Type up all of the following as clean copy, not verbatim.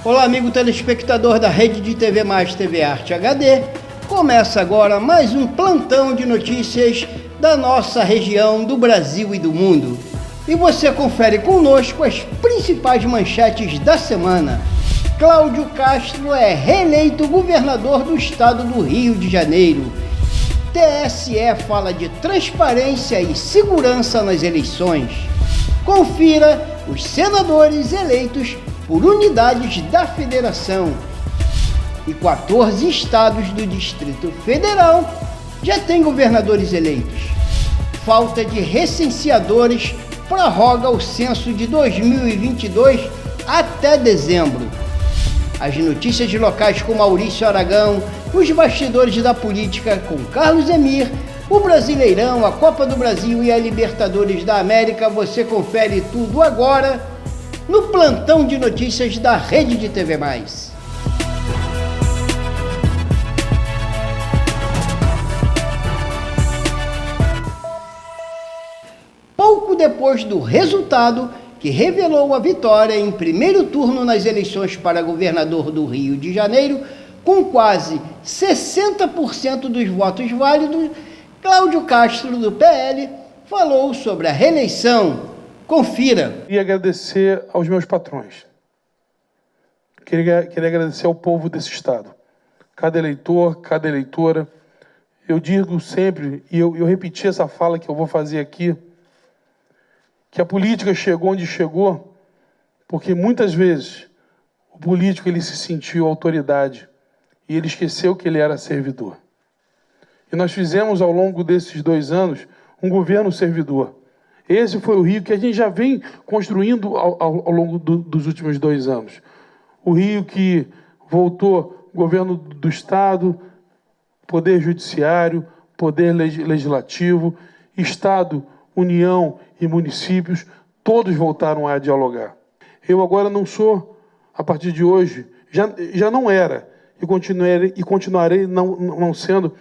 Olá, amigo telespectador da Rede de TV Mais TV Arte HD. Começa agora mais um plantão de notícias da nossa região, do Brasil e do mundo. E você confere conosco as principais manchetes da semana. Cláudio Castro é reeleito governador do estado do Rio de Janeiro. TSE fala de transparência e segurança nas eleições. Confira os senadores eleitos por unidades da federação. E 14 estados do Distrito Federal já têm governadores eleitos. Falta de recenseadores prorroga o censo de 2022 até dezembro. As notícias de locais com Maurício Aragão, os bastidores da política com Carlos Emir, o Brasileirão, a Copa do Brasil e a Libertadores da América, você confere tudo agora no plantão de notícias da Rede de TV Mais. Pouco depois do resultado que revelou a vitória em primeiro turno nas eleições para governador do Rio de Janeiro, com quase 60% dos votos válidos, Cláudio Castro, do PL, falou sobre a reeleição. Confira. Queria agradecer aos meus patrões. Queria agradecer ao povo desse estado. Cada eleitor, cada eleitora. Eu digo sempre, e eu repeti essa fala que eu vou fazer aqui, que a política chegou onde chegou, porque muitas vezes o político ele se sentiu autoridade e ele esqueceu que ele era servidor. E nós fizemos ao longo desses 2 anos um governo servidor. Esse foi o Rio que a gente já vem construindo ao longo dos últimos 2 anos. O Rio que voltou governo do Estado, poder judiciário, poder legislativo, Estado, União e municípios, todos voltaram a dialogar. Eu agora não sou, a partir de hoje, já não era, e continuarei não sendo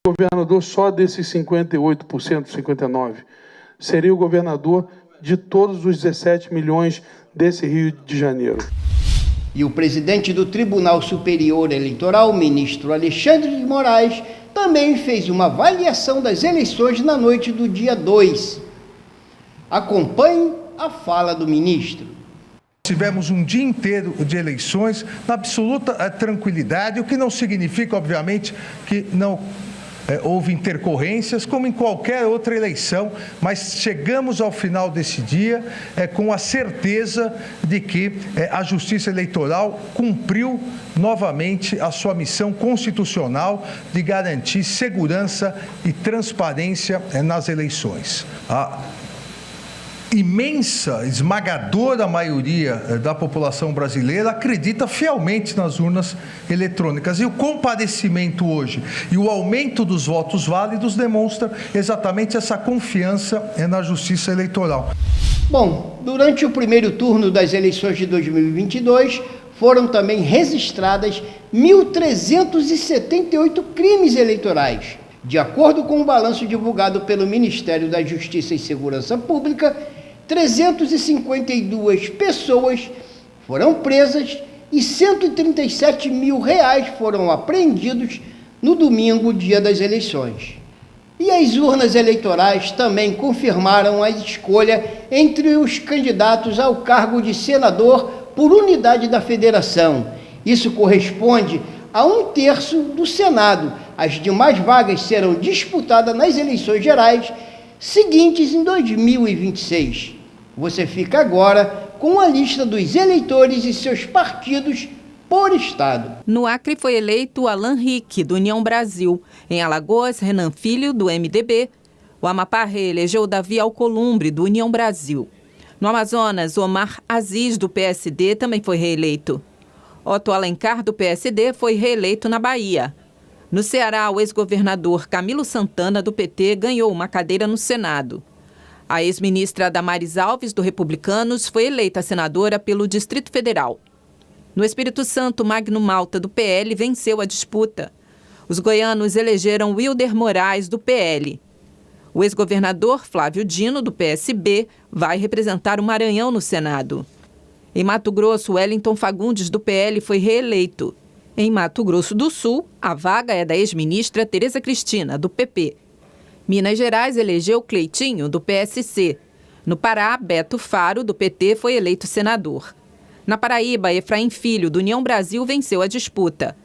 governador só desses 58%, 59%. Serei o governador de todos os 17 milhões desse Rio de Janeiro. E o presidente do Tribunal Superior Eleitoral, ministro Alexandre de Moraes, também fez uma avaliação das eleições na noite do dia 2. Acompanhe a fala do ministro. Tivemos um dia inteiro de eleições na absoluta tranquilidade, o que não significa, obviamente, que não houve intercorrências, como em qualquer outra eleição, mas chegamos ao final desse dia com a certeza de que a Justiça Eleitoral cumpriu novamente a sua missão constitucional de garantir segurança e transparência nas eleições. A imensa, esmagadora maioria da população brasileira acredita fielmente nas urnas eletrônicas. E o comparecimento hoje e o aumento dos votos válidos demonstra exatamente essa confiança na Justiça Eleitoral. Bom, durante o primeiro turno das eleições de 2022, foram também registradas 1.378 crimes eleitorais. De acordo com o balanço divulgado pelo Ministério da Justiça e Segurança Pública, 352 pessoas foram presas e R$137 mil foram apreendidos no domingo, dia das eleições. E as urnas eleitorais também confirmaram a escolha entre os candidatos ao cargo de senador por unidade da federação. Isso corresponde a 1/3 do Senado. As demais vagas serão disputadas nas eleições gerais seguintes em 2026. Você fica agora com a lista dos eleitores e seus partidos por estado. No Acre foi eleito Alan Rick, do União Brasil. Em Alagoas, Renan Filho, do MDB. O Amapá reelegeu Davi Alcolumbre, do União Brasil. No Amazonas, Omar Aziz, do PSD, também foi reeleito. Otto Alencar, do PSD, foi reeleito na Bahia. No Ceará, o ex-governador Camilo Santana, do PT, ganhou uma cadeira no Senado. A ex-ministra Damares Alves, do Republicanos, foi eleita senadora pelo Distrito Federal. No Espírito Santo, Magno Malta, do PL, venceu a disputa. Os goianos elegeram Wilder Moraes, do PL. O ex-governador Flávio Dino, do PSB, vai representar o Maranhão no Senado. Em Mato Grosso, Wellington Fagundes, do PL, foi reeleito. Em Mato Grosso do Sul, a vaga é da ex-ministra Tereza Cristina, do PP. Minas Gerais elegeu Cleitinho, do PSC. No Pará, Beto Faro, do PT, foi eleito senador. Na Paraíba, Efraim Filho, do União Brasil, venceu a disputa.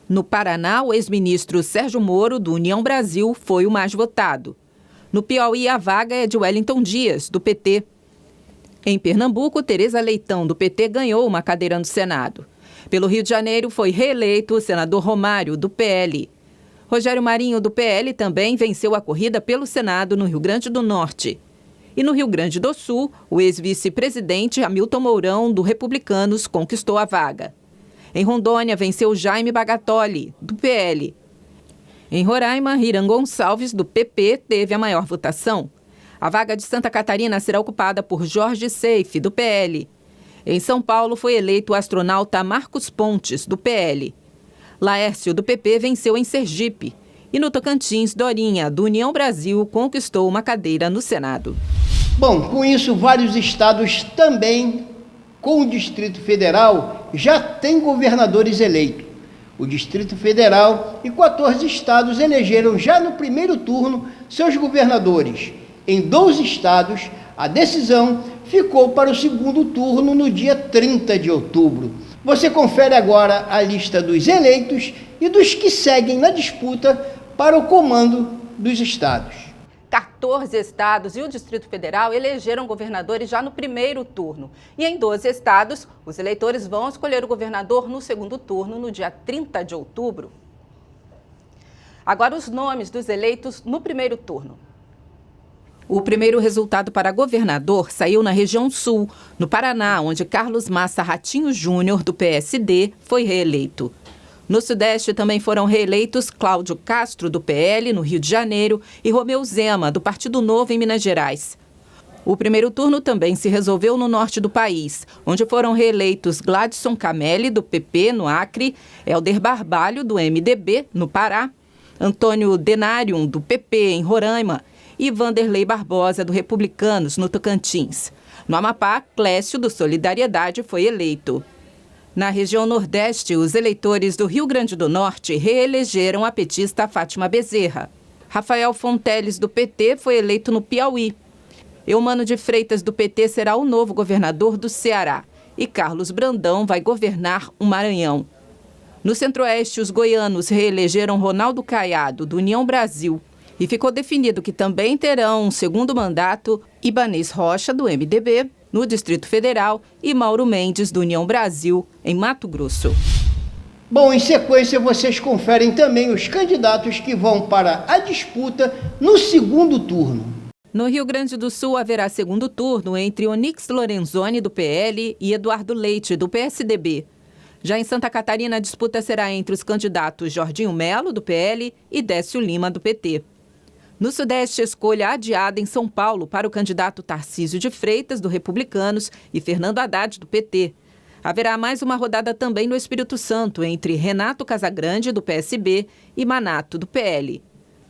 No Paraná, o ex-ministro Sérgio Moro, do União Brasil, foi o mais votado. No Piauí, a vaga é de Wellington Dias, do PT. Em Pernambuco, Tereza Leitão, do PT, ganhou uma cadeira no Senado. Pelo Rio de Janeiro, foi reeleito o senador Romário, do PL. Rogério Marinho, do PL, também venceu a corrida pelo Senado no Rio Grande do Norte. E no Rio Grande do Sul, o ex-vice-presidente Hamilton Mourão, do Republicanos, conquistou a vaga. Em Rondônia, venceu Jaime Bagatoli, do PL. Em Roraima, Hiram Gonçalves, do PP, teve a maior votação. A vaga de Santa Catarina será ocupada por Jorge Seife, do PL. Em São Paulo, foi eleito o astronauta Marcos Pontes, do PL. Laércio, do PP, venceu em Sergipe. E no Tocantins, Dorinha, do União Brasil, conquistou uma cadeira no Senado. Bom, com isso, vários estados também, com o Distrito Federal, já têm governadores eleitos. O Distrito Federal e 14 estados elegeram já no primeiro turno seus governadores. Em 12 estados, a decisão ficou para o segundo turno no dia 30 de outubro. Você confere agora a lista dos eleitos e dos que seguem na disputa para o comando dos estados. 14 estados e o Distrito Federal elegeram governadores já no primeiro turno. E em 12 estados, os eleitores vão escolher o governador no segundo turno, no dia 30 de outubro. Agora, os nomes dos eleitos no primeiro turno. O primeiro resultado para governador saiu na região sul, no Paraná, onde Carlos Massa Ratinho Júnior, do PSD, foi reeleito. No Sudeste também foram reeleitos Cláudio Castro, do PL, no Rio de Janeiro, e Romeu Zema, do Partido Novo, em Minas Gerais. O primeiro turno também se resolveu no norte do país, onde foram reeleitos Gladson Camelli, do PP, no Acre, Helder Barbalho, do MDB, no Pará, Antônio Denarium, do PP, em Roraima, e Vanderlei Barbosa, do Republicanos, no Tocantins. No Amapá, Clécio, do Solidariedade, foi eleito. Na região Nordeste, os eleitores do Rio Grande do Norte reelegeram a petista Fátima Bezerra. Rafael Fonteles, do PT, foi eleito no Piauí. Eumano de Freitas, do PT, será o novo governador do Ceará. E Carlos Brandão vai governar o Maranhão. No Centro-Oeste, os goianos reelegeram Ronaldo Caiado, do União Brasil. E ficou definido que também terão um segundo mandato Ibanez Rocha, do MDB, no Distrito Federal, e Mauro Mendes, do União Brasil, em Mato Grosso. Bom, em sequência, vocês conferem também os candidatos que vão para a disputa no segundo turno. No Rio Grande do Sul, haverá segundo turno entre Onyx Lorenzoni, do PL, e Eduardo Leite, do PSDB. Já em Santa Catarina, a disputa será entre os candidatos Jorginho Melo, do PL, e Décio Lima, do PT. No Sudeste, escolha adiada em São Paulo para o candidato Tarcísio de Freitas, do Republicanos, e Fernando Haddad, do PT. Haverá mais uma rodada também no Espírito Santo, entre Renato Casagrande, do PSB, e Manato, do PL.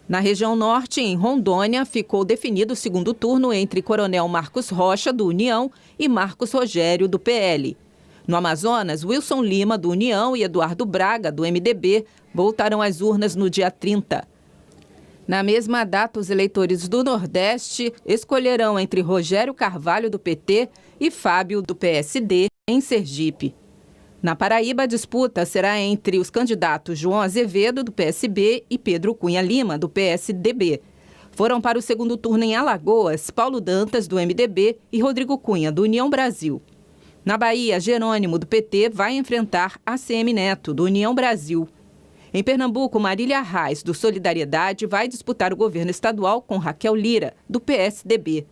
Na região norte, em Rondônia, ficou definido o segundo turno entre Coronel Marcos Rocha, do União, e Marcos Rogério, do PL. No Amazonas, Wilson Lima, do União, e Eduardo Braga, do MDB, voltarão às urnas no dia 30. Na mesma data, os eleitores do Nordeste escolherão entre Rogério Carvalho, do PT, e Fábio, do PSD, em Sergipe. Na Paraíba, a disputa será entre os candidatos João Azevedo, do PSB, e Pedro Cunha Lima, do PSDB. Foram para o segundo turno em Alagoas Paulo Dantas, do MDB, e Rodrigo Cunha, do União Brasil. Na Bahia, Jerônimo, do PT, vai enfrentar ACM Neto, do União Brasil. Em Pernambuco, Marília Reis, do Solidariedade, vai disputar o governo estadual com Raquel Lira, do PSDB.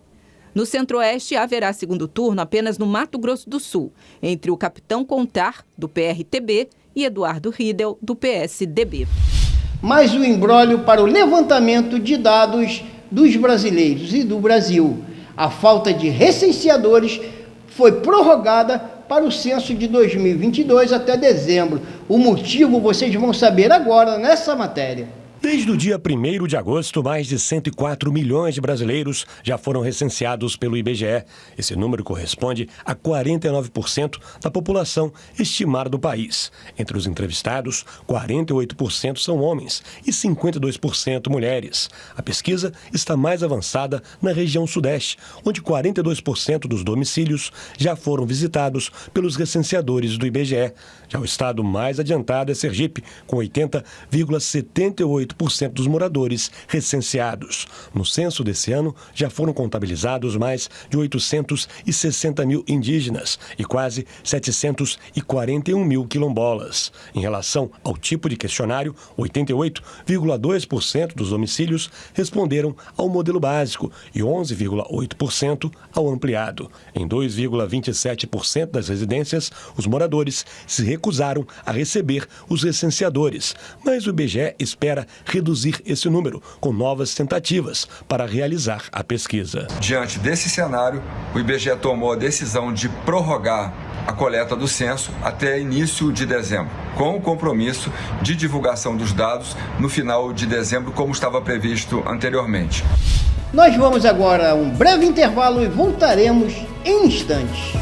No Centro-Oeste, haverá segundo turno apenas no Mato Grosso do Sul, entre o Capitão Contar, do PRTB, e Eduardo Riedel, do PSDB. Mais um imbróglio para o levantamento de dados dos brasileiros e do Brasil. A falta de recenseadores foi prorrogada para o censo de 2022 até dezembro. O motivo vocês vão saber agora nessa matéria. Desde o dia 1º de agosto, mais de 104 milhões de brasileiros já foram recenseados pelo IBGE. Esse número corresponde a 49% da população estimada do país. Entre os entrevistados, 48% são homens e 52% mulheres. A pesquisa está mais avançada na região sudeste, onde 42% dos domicílios já foram visitados pelos recenseadores do IBGE. Já o estado mais adiantado é Sergipe, com 80,78% dos moradores recenseados. No censo desse ano, já foram contabilizados mais de 860 mil indígenas e quase 741 mil quilombolas. Em relação ao tipo de questionário, 88,2% dos domicílios responderam ao modelo básico e 11,8% ao ampliado. Em 2,27% das residências, os moradores se recusaram a receber os recenseadores, mas o IBGE espera reduzir esse número com novas tentativas para realizar a pesquisa. Diante desse cenário, o IBGE tomou a decisão de prorrogar a coleta do censo até início de dezembro, com o compromisso de divulgação dos dados no final de dezembro, como estava previsto anteriormente. Nós vamos agora a um breve intervalo e voltaremos em instantes.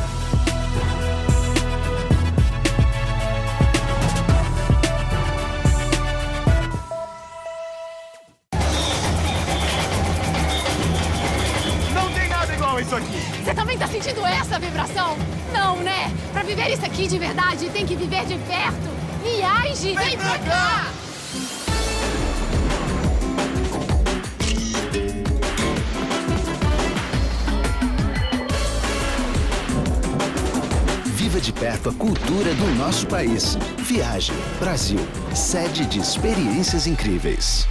Isso aqui. Você também tá sentindo essa vibração? Não, né? Pra viver isso aqui de verdade, tem que viver de perto. Viaje! Vem pra cá! Viva de perto a cultura do nosso país. Viaje Brasil, sede de experiências incríveis.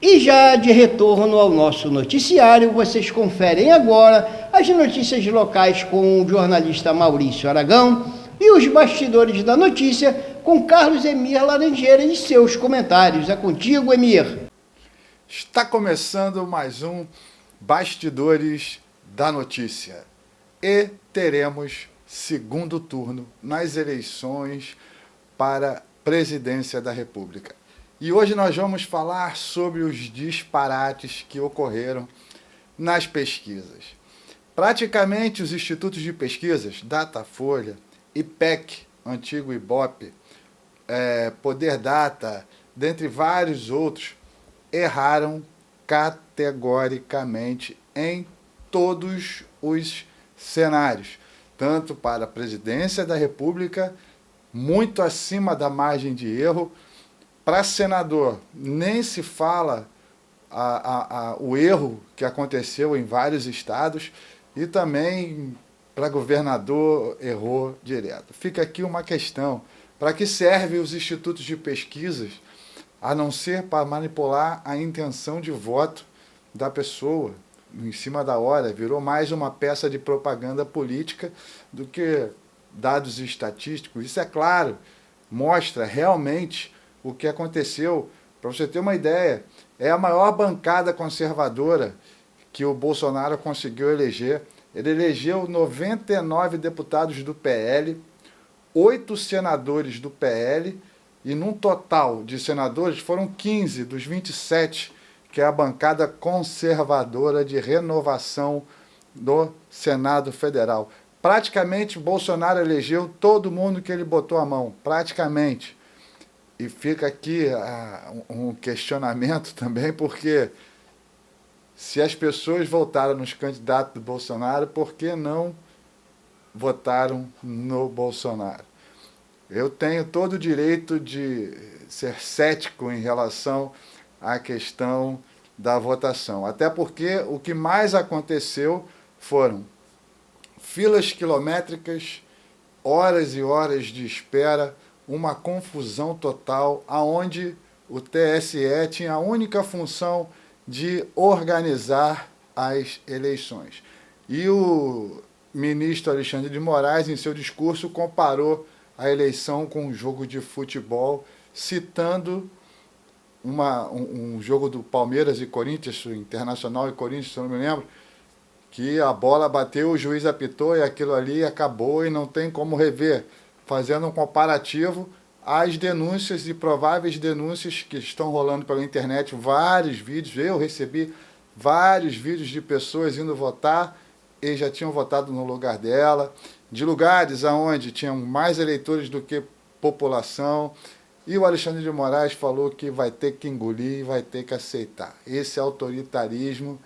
E já de retorno ao nosso noticiário, vocês conferem agora as notícias locais com o jornalista Maurício Aragão e os bastidores da notícia com Carlos Emir Laranjeira e seus comentários. É contigo, Emir. Está começando mais um Bastidores da Notícia. E teremos segundo turno nas eleições para a presidência da República. E hoje nós vamos falar sobre os disparates que ocorreram nas pesquisas. Praticamente os institutos de pesquisas, Datafolha, IPEC, antigo IBOP, Poder Data, dentre vários outros, erraram categoricamente em todos os cenários, tanto para a presidência da República, muito acima da margem de erro. Para senador, nem se fala o erro que aconteceu em vários estados, e também para governador errou direto. Fica aqui uma questão: para que servem os institutos de pesquisas, a não ser para manipular a intenção de voto da pessoa em cima da hora? Virou mais uma peça de propaganda política do que dados estatísticos. Isso, é claro, mostra realmente o que aconteceu. Para você ter uma ideia, é a maior bancada conservadora que o Bolsonaro conseguiu eleger. Ele elegeu 99 deputados do PL, 8 senadores do PL, e num total de senadores foram 15 dos 27, que é a bancada conservadora de renovação do Senado Federal. Praticamente Bolsonaro elegeu todo mundo que ele botou a mão, praticamente. E fica aqui um questionamento também, porque se as pessoas votaram nos candidatos do Bolsonaro, por que não votaram no Bolsonaro? Eu tenho todo o direito de ser cético em relação à questão da votação, até porque o que mais aconteceu foram filas quilométricas, horas e horas de espera, uma confusão total, aonde o TSE tinha a única função de organizar as eleições. E o ministro Alexandre de Moraes, em seu discurso, comparou a eleição com um jogo de futebol, citando um jogo do Palmeiras e Corinthians, Internacional e Corinthians, se eu não me lembro, que a bola bateu, o juiz apitou e aquilo ali acabou e não tem como rever, fazendo um comparativo às denúncias e prováveis denúncias que estão rolando pela internet, vários vídeos, eu recebi vários vídeos de pessoas indo votar e já tinham votado no lugar dela, de lugares onde tinham mais eleitores do que população, e o Alexandre de Moraes falou que vai ter que engolir, vai ter que aceitar. Esse autoritarismo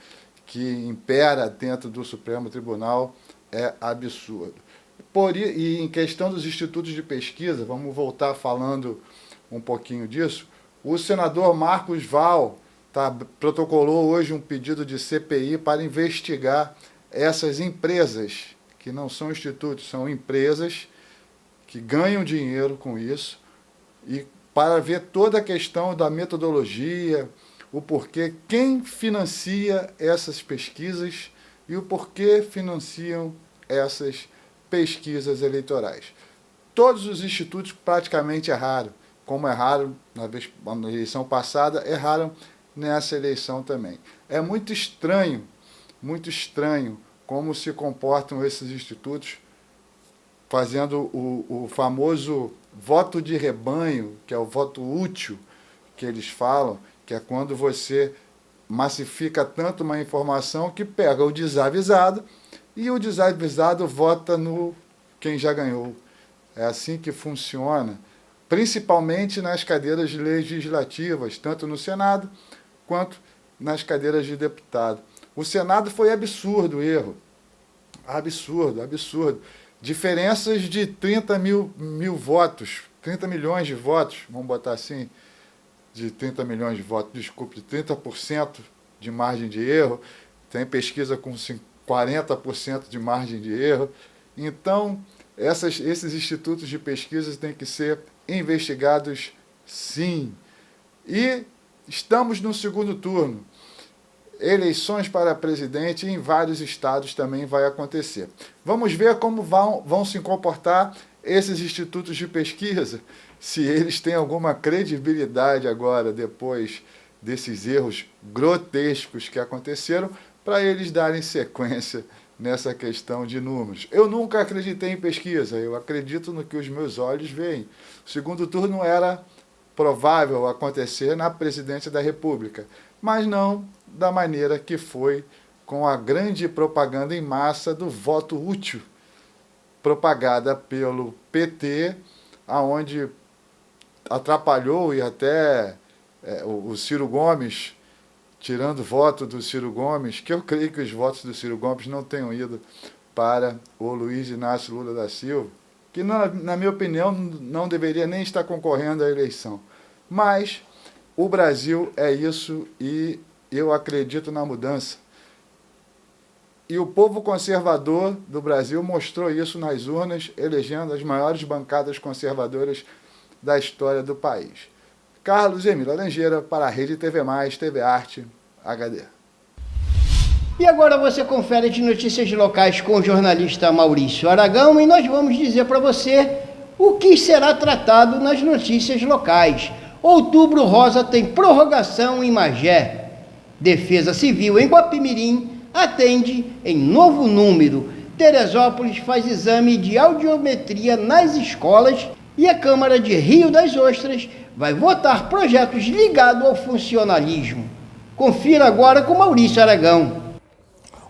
que impera dentro do Supremo Tribunal é absurdo. E em questão dos institutos de pesquisa, vamos voltar falando um pouquinho disso, o senador Marcos Val protocolou hoje um pedido de CPI para investigar essas empresas, que não são institutos, são empresas que ganham dinheiro com isso, e para ver toda a questão da metodologia, o porquê, quem financia essas pesquisas e o porquê financiam essas pesquisas eleitorais. Todos os institutos praticamente erraram, como erraram na eleição passada, erraram nessa eleição também. É muito estranho como se comportam esses institutos, fazendo o famoso voto de rebanho, que é o voto útil que eles falam, que é quando você massifica tanto uma informação que pega o desavisado e o desavisado vota no quem já ganhou. É assim que funciona, principalmente nas cadeiras legislativas, tanto no Senado quanto nas cadeiras de deputado. O Senado foi absurdo o erro. Absurdo. Diferenças de 30 mil votos, 30 milhões de votos, vamos botar assim, de 30 milhões de votos, desculpe, de 30% de margem de erro, tem pesquisa com 40% de margem de erro. Então, esses institutos de pesquisa têm que ser investigados, sim. E estamos no segundo turno. Eleições para presidente em vários estados também vai acontecer. Vamos ver como vão se comportar esses institutos de pesquisa, se eles têm alguma credibilidade agora, depois desses erros grotescos que aconteceram, para eles darem sequência nessa questão de números. Eu nunca acreditei em pesquisa, eu acredito no que os meus olhos veem. O segundo turno era provável acontecer na presidência da República, mas não da maneira que foi, com a grande propaganda em massa do voto útil, propagada pelo PT, aonde atrapalhou e até o Ciro Gomes, tirando voto do Ciro Gomes, que eu creio que os votos do Ciro Gomes não tenham ido para o Luiz Inácio Lula da Silva, que, na minha opinião, não deveria nem estar concorrendo à eleição. Mas o Brasil é isso e eu acredito na mudança. E o povo conservador do Brasil mostrou isso nas urnas, elegendo as maiores bancadas conservadoras da história do país. Carlos Emílio Laranjeira para a Rede TV+, TV Arte, HD. E agora você confere as notícias locais com o jornalista Maurício Aragão e nós vamos dizer para você o que será tratado nas notícias locais. Outubro Rosa tem prorrogação em Magé. Defesa Civil em Guapimirim atende em novo número. Teresópolis faz exame de audiometria nas escolas e a Câmara de Rio das Ostras vai votar projetos ligados ao funcionalismo. Confira agora com Maurício Aragão.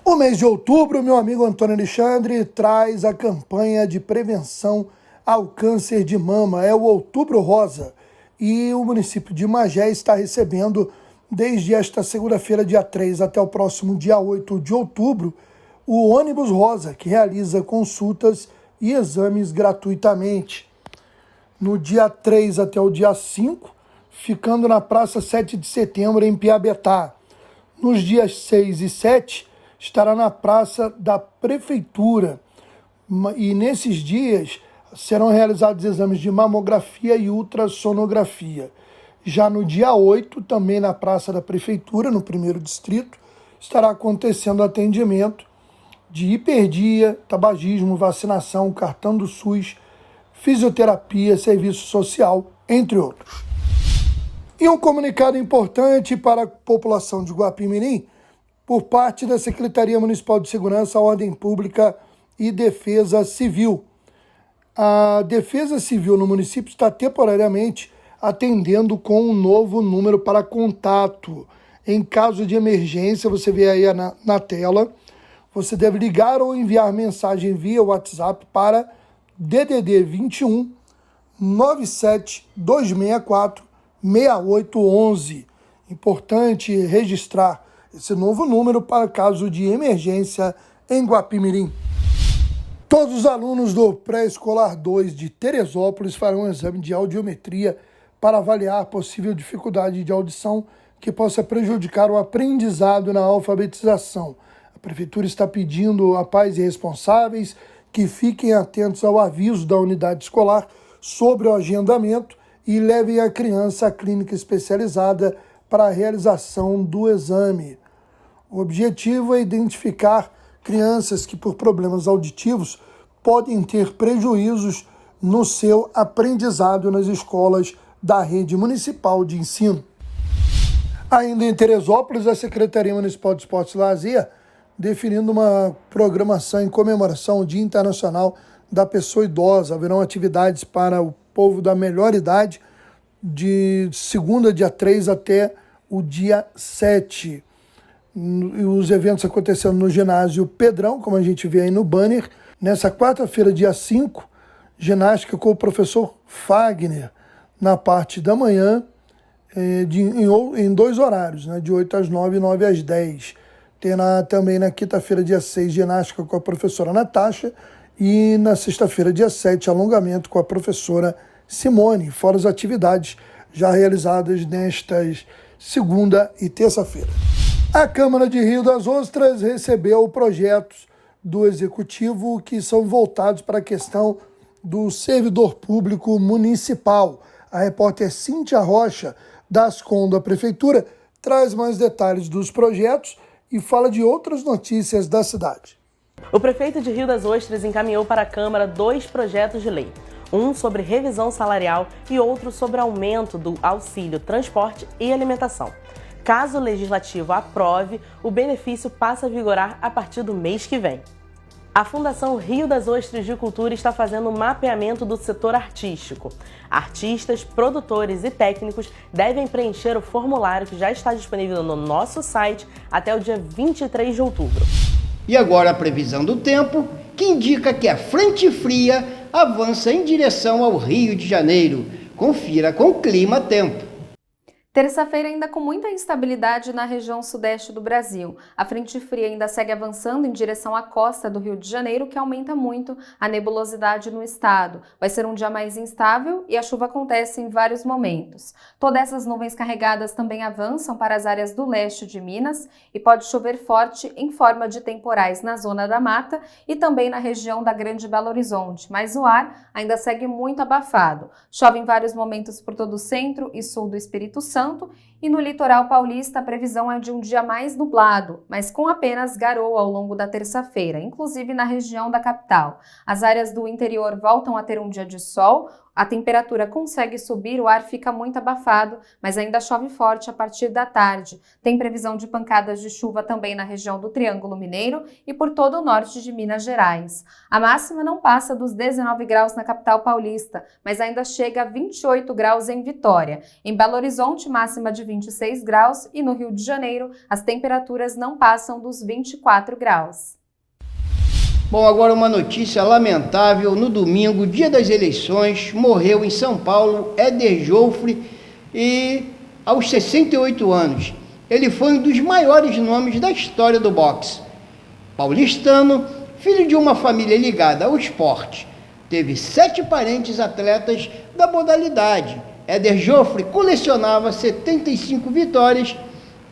O mês de outubro, meu amigo Antônio Alexandre traz a campanha de prevenção ao câncer de mama. É o Outubro Rosa e o município de Magé está recebendo desde esta segunda-feira, dia 3, até o próximo dia 8 de outubro, o ônibus rosa, que realiza consultas e exames gratuitamente. No dia 3 até o dia 5, ficando na Praça 7 de Setembro, em Piabetá. Nos dias 6 e 7, estará na Praça da Prefeitura. E nesses dias serão realizados exames de mamografia e ultrassonografia. Já no dia 8, também na Praça da Prefeitura, no 1º Distrito, estará acontecendo atendimento de hiperdia, tabagismo, vacinação, cartão do SUS, fisioterapia, serviço social, entre outros. E um comunicado importante para a população de Guapimirim, por parte da Secretaria Municipal de Segurança, Ordem Pública e Defesa Civil. A Defesa Civil no município está temporariamente atendendo com um novo número para contato. Em caso de emergência, você vê aí na tela, você deve ligar ou enviar mensagem via WhatsApp para DDD 21 97 264 6811. Importante registrar esse novo número para caso de emergência em Guapimirim. Todos os alunos do Pré-Escolar 2 de Teresópolis farão um exame de audiometria para avaliar possível dificuldade de audição que possa prejudicar o aprendizado na alfabetização. A Prefeitura está pedindo a pais e responsáveis que fiquem atentos ao aviso da unidade escolar sobre o agendamento e levem a criança à clínica especializada para a realização do exame. O objetivo é identificar crianças que, por problemas auditivos, podem ter prejuízos no seu aprendizado nas escolas da rede municipal de ensino. Ainda em Teresópolis, a Secretaria Municipal de Esportes e Lazer definindo uma programação em comemoração ao Dia Internacional da Pessoa Idosa. Haverão atividades para o povo da melhor idade de segunda, dia 3 até o dia 7. Os eventos acontecendo no ginásio Pedrão, como a gente vê aí no banner. Nessa quarta-feira, dia 5, ginástica com o professor Fagner, na parte da manhã, em 2 horários, né, de 8 às 9 e 9 às 10. Terá também na quinta-feira, dia 6, ginástica com a professora Natasha e na sexta-feira, dia 7, alongamento com a professora Simone, fora as atividades já realizadas nestas segunda e terça-feira. A Câmara de Rio das Ostras recebeu projetos do Executivo que são voltados para a questão do servidor público municipal. A repórter Cíntia Rocha, da Ascom da Prefeitura, traz mais detalhes dos projetos e fala de outras notícias da cidade. O prefeito de Rio das Ostras encaminhou para a Câmara 2 projetos de lei. Um sobre revisão salarial e outro sobre aumento do auxílio transporte e alimentação. Caso o Legislativo aprove, o benefício passa a vigorar a partir do mês que vem. A Fundação Rio das Ostras de Cultura está fazendo um mapeamento do setor artístico. Artistas, produtores e técnicos devem preencher o formulário que já está disponível no nosso site até o dia 23 de outubro. E agora a previsão do tempo, que indica que a frente fria avança em direção ao Rio de Janeiro. Confira com Clima Tempo. Terça-feira ainda com muita instabilidade na região sudeste do Brasil. A frente fria ainda segue avançando em direção à costa do Rio de Janeiro, que aumenta muito a nebulosidade no estado. Vai ser um dia mais instável e a chuva acontece em vários momentos. Todas essas nuvens carregadas também avançam para as áreas do leste de Minas e pode chover forte em forma de temporais na zona da mata e também na região da Grande Belo Horizonte, mas o ar ainda segue muito abafado. Chove em vários momentos por todo o centro e sul do Espírito Santo, e no litoral paulista a previsão é de um dia mais nublado, mas com apenas garoa ao longo da terça-feira, inclusive na região da capital. As áreas do interior voltam a ter um dia de sol, a temperatura consegue subir, o ar fica muito abafado, mas ainda chove forte a partir da tarde. Tem previsão de pancadas de chuva também na região do Triângulo Mineiro e por todo o norte de Minas Gerais. A máxima não passa dos 19 graus na capital paulista, mas ainda chega a 28 graus em Vitória. Em Belo Horizonte, máxima de 26 graus e no Rio de Janeiro, as temperaturas não passam dos 24 graus. Bom, agora uma notícia lamentável. No domingo, dia das eleições, morreu em São Paulo Éder Joffre e aos 68 anos. Ele foi um dos maiores nomes da história do boxe. Paulistano, filho de uma família ligada ao esporte. Teve 7 parentes atletas da modalidade. Éder Joffre colecionava 75 vitórias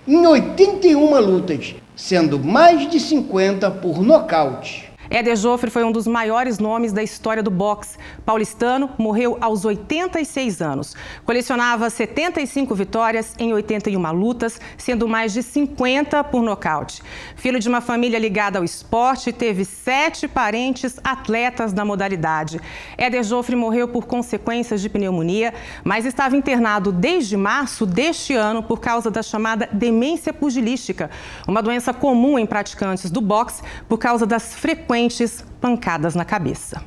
em 81 lutas, sendo mais de 50 por nocaute. Éder Joffre foi um dos maiores nomes da história do boxe. Paulistano morreu aos 86 anos. Colecionava 75 vitórias em 81 lutas, sendo mais de 50 por nocaute. Filho de uma família ligada ao esporte, teve 7 parentes atletas da modalidade. Éder Joffre morreu por consequências de pneumonia, mas estava internado desde março deste ano por causa da chamada demência pugilística, uma doença comum em praticantes do boxe por causa das frequentes pancadas na cabeça.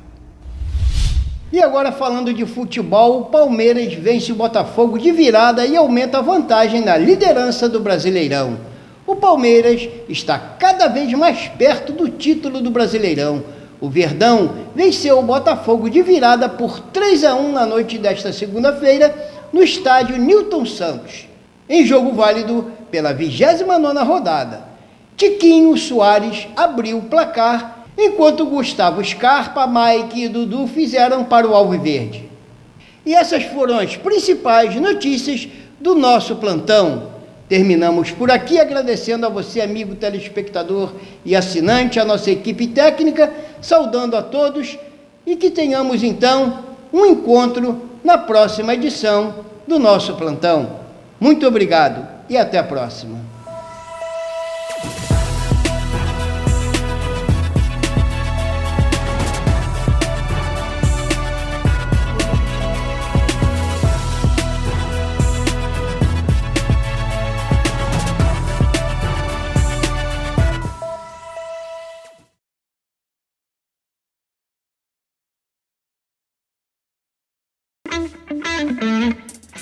E agora, falando de futebol, o Palmeiras vence o Botafogo de virada e aumenta a vantagem na liderança do Brasileirão. O Palmeiras está cada vez mais perto do título do Brasileirão. O Verdão venceu o Botafogo de virada por 3-1 na noite desta segunda-feira no estádio Newton Santos, em jogo válido pela 29ª rodada. Tiquinho Soares abriu o placar, enquanto Gustavo Scarpa, Mike e Dudu fizeram para o Alviverde. E essas foram as principais notícias do nosso plantão. Terminamos por aqui agradecendo a você, amigo telespectador e assinante, a nossa equipe técnica, saudando a todos e que tenhamos então um encontro na próxima edição do nosso plantão. Muito obrigado e até a próxima.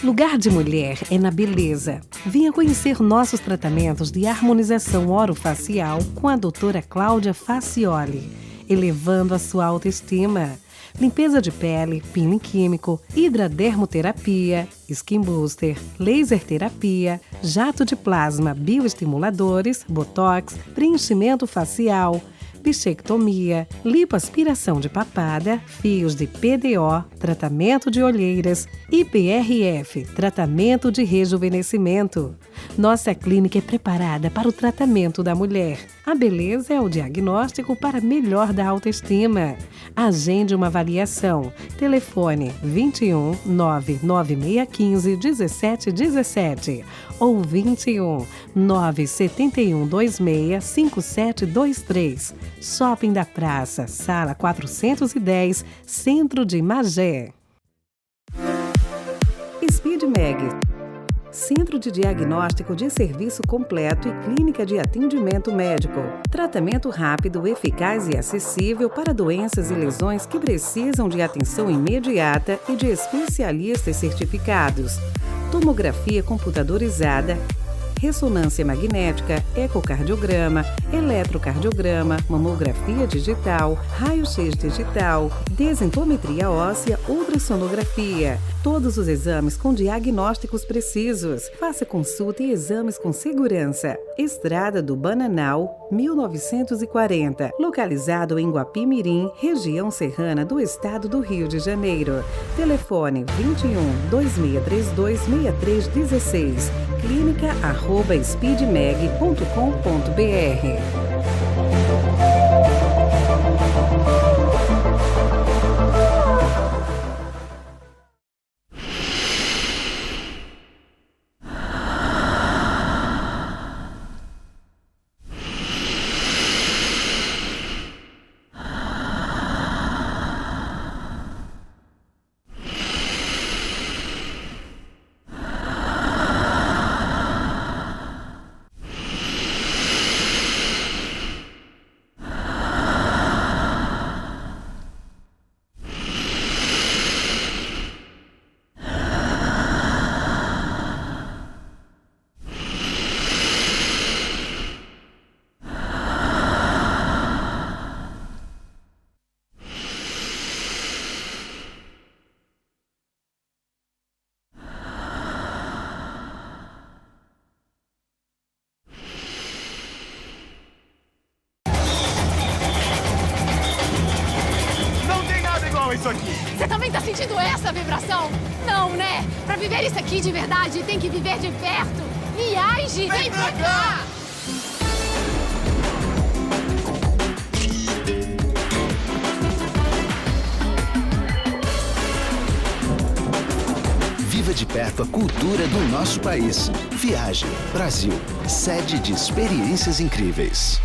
Lugar de mulher é na beleza. Venha conhecer nossos tratamentos de harmonização orofacial com a doutora Cláudia Facioli, elevando a sua autoestima. Limpeza de pele, peeling químico, hidradermoterapia, skin booster, laser terapia, jato de plasma, bioestimuladores, botox, preenchimento facial, bichectomia, lipoaspiração de papada, fios de PDO, tratamento de olheiras, IPRF, tratamento de rejuvenescimento. Nossa clínica é preparada para o tratamento da mulher. A beleza é o diagnóstico para melhor da autoestima. Agende uma avaliação. Telefone 21 99615 1717 ou 21 971 26 5723. Shopping da Praça, Sala 410, Centro de Magé. SpeedMag, Centro de Diagnóstico de Serviço Completo e Clínica de Atendimento Médico. Tratamento rápido, eficaz e acessível para doenças e lesões que precisam de atenção imediata e de especialistas certificados. Tomografia computadorizada, ressonância magnética, ecocardiograma, eletrocardiograma, mamografia digital, raio-x digital, densitometria óssea, ultrassonografia. Todos os exames com diagnósticos precisos. Faça consulta e exames com segurança. Estrada do Bananal, 1940. Localizado em Guapimirim, região serrana do estado do Rio de Janeiro. Telefone 21 2632 6316. clínica@speedmag.com.br. Isso aqui. Você também tá sentindo essa vibração? Não, né? Pra viver isso aqui de verdade, tem que viver de perto. Viaje! Vem pra cá! perto a cultura do nosso país. Viaje Brasil, sede de experiências incríveis.